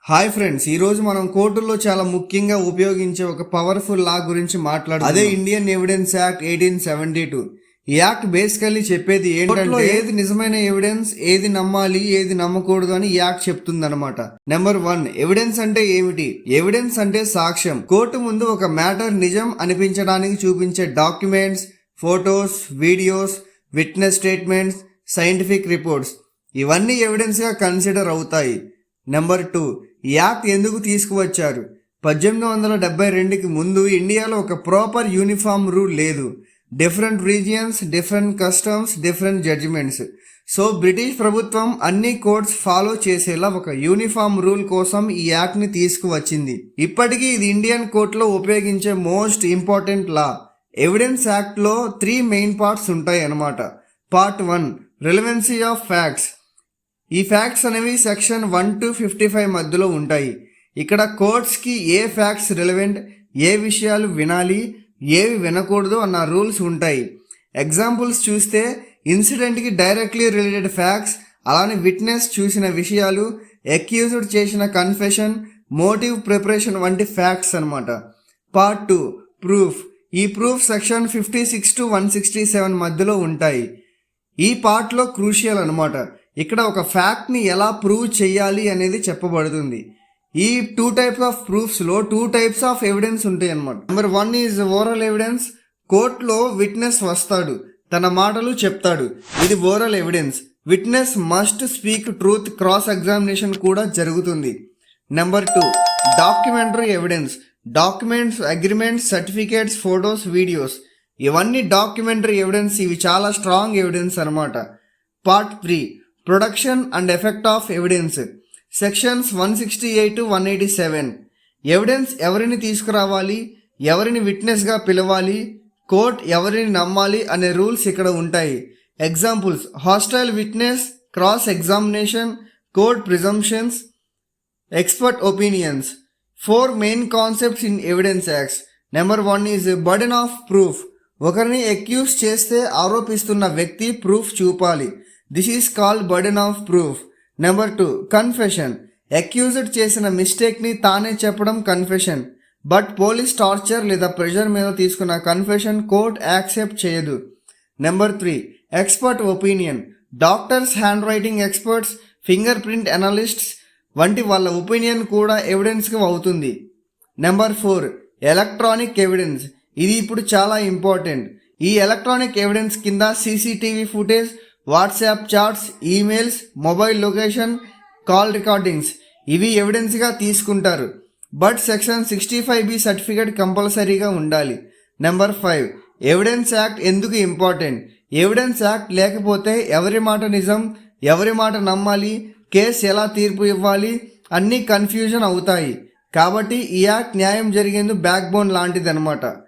Hi friends, ఈ రోజు మనం కోర్టుల్లో చాలా ముఖ్యంగా ఉపయోగించే ఒక పవర్ఫుల్ లా గురించి మాట్లాడుతున్నాం. అదే ఇండియన్ ఎవిడెన్స్ యాక్ట్ 1872. ఈ యాక్ట్ బేసికల్లీ చెప్పేది ఏంటంటే ఏది నిజమైన ఎవిడెన్స్, ఏది నమ్మాలి, ఏది నమ్మకూడదు అని ఈ యాక్ట్ చెప్తుంది అనమాట. నెంబర్ 1, ఎవిడెన్స్ అంటే ఏమిటి? ఎవిడెన్స్ అంటే సాక్ష్యం. కోర్టు ముందు ఒక మ్యాటర్ నిజం అనిపించడానికి చూపించే documents, photos, videos, witness statements, scientific reports, ఇవన్నీ ఎవిడెన్స్ గా కన్సిడర్ అవుతాయి. నెంబర్ 2, ఈ యాక్ట్ ఎందుకు తీసుకువచ్చారు? 1872కి ముందు ఇండియాలో ఒక ప్రాపర్ యూనిఫామ్ రూల్ లేదు. Different regions, different customs, different judgements. So British ప్రభుత్వం అన్ని కోర్ట్స్ ఫాలో చేసేలా ఒక యూనిఫామ్ రూల్ కోసం ఈ యాక్ట్ ని తీసుకువచ్చింది. ఇప్పటికీ ఇది ఇండియన్ కోర్టులో ఉపయోగించే మోస్ట్ ఇంపార్టెంట్ లా. ఎవిడెన్స్ యాక్ట్ లో 3 మెయిన్ పార్ట్స్ ఉంటాయి అన్నమాట. Part 1, relevancy of facts. ఈ ఫ్యాక్ట్స్ అనేవి సెక్షన్ 1 to 55 మధ్యలో ఉంటాయి. ఇక్కడ కోర్ట్స్కి ఏ ఫ్యాక్ట్స్ రిలవెంట్, ఏ విషయాలు వినాలి, ఏవి వినకూడదు అన్న రూల్స్ ఉంటాయి. ఎగ్జాంపుల్స్ చూస్తే ఇన్సిడెంట్కి డైరెక్ట్లీ రిలేటెడ్ ఫ్యాక్ట్స్, అలానే విట్నెస్ చూసిన విషయాలు, అక్యూజ్డ్ చేసిన కన్ఫెషన్, మోటివ్ ప్రిపరేషన్ వంటి ఫ్యాక్ట్స్ అన్నమాట. Part 2, proof. ఈ ప్రూఫ్ సెక్షన్ 56 to 167 మధ్యలో ఉంటాయి. ఈ పార్ట్లో క్రూషియల్ అనమాట. ఇక్కడ ఒక ఫ్యాక్ట్ని ఎలా ప్రూవ్ చేయాలి అనేది చెప్పబడుతుంది. ఈ 2 types ఆఫ్ ప్రూఫ్స్లో 2 types ఆఫ్ ఎవిడెన్స్ ఉంటాయి అన్నమాట. Number 1 is oral evidence. కోర్టులో విట్నెస్ వస్తాడు, తన మాటలు చెప్తాడు, ఇది oral evidence. Witness must speak truth, cross examination కూడా జరుగుతుంది. Number 2, documentary evidence. Documents, agreements, certificates, photos, videos, ఇవన్నీ డాక్యుమెంటరీ ఎవిడెన్స్. ఇవి చాలా స్ట్రాంగ్ ఎవిడెన్స్ అనమాట. Part 3, production and effect of evidence. Sections 168 to 187. Evidence ఎవరిని తీసుకురావాలి, ఎవరిని విట్నెస్గా పిలవాలి, కోర్ట్ ఎవరిని నమ్మాలి అనే రూల్స్ ఇక్కడ ఉంటాయి. Examples: hostile witness, cross examination, court presumptions, expert opinions. 4 main concepts in evidence acts. Number 1 is burden of proof. ఒకరిని అక్యూజ్ చేస్తే ఆరోపిస్తున్న వ్యక్తి ప్రూఫ్ చూపాలి. This is called burden of proof. Number 2, confession. Accused చేసిన మిస్టేక్ని తానే చెప్పడం confession. But police torture లేదా pressure మీద తీసుకున్న కన్ఫెషన్ కోర్ట్ యాక్సెప్ట్ చేయదు. Number 3, expert opinion. Doctors, hand writing experts, finger print analysts వంటి వాళ్ళ ఒపీనియన్ కూడా ఎవిడెన్స్గా అవుతుంది. Number 4, electronic evidence. ఇది ఇప్పుడు చాలా ఇంపార్టెంట్. ఈ ఎలక్ట్రానిక్ ఎవిడెన్స్ కింద CCTV footage, WhatsApp chats, emails, mobile location, call recordings, ఇవి ఎవిడెన్స్గా తీసుకుంటారు. బట్ సెక్షన్ 65B సర్టిఫికేట్ కంపల్సరీగా ఉండాలి. నెంబర్ 5, ఎవిడెన్స్ యాక్ట్ ఎందుకు ఇంపార్టెంట్? ఎవిడెన్స్ యాక్ట్ లేకపోతే ఎవరి మాట నిజం, ఎవరి మాట నమ్మాలి, కేసు ఎలా తీర్పు ఇవ్వాలి అన్నీ కన్ఫ్యూజన్ అవుతాయి. కాబట్టి ఈ యాక్ట్ న్యాయం జరిగేందుకు బ్యాక్ బోన్ లాంటిది అనమాట.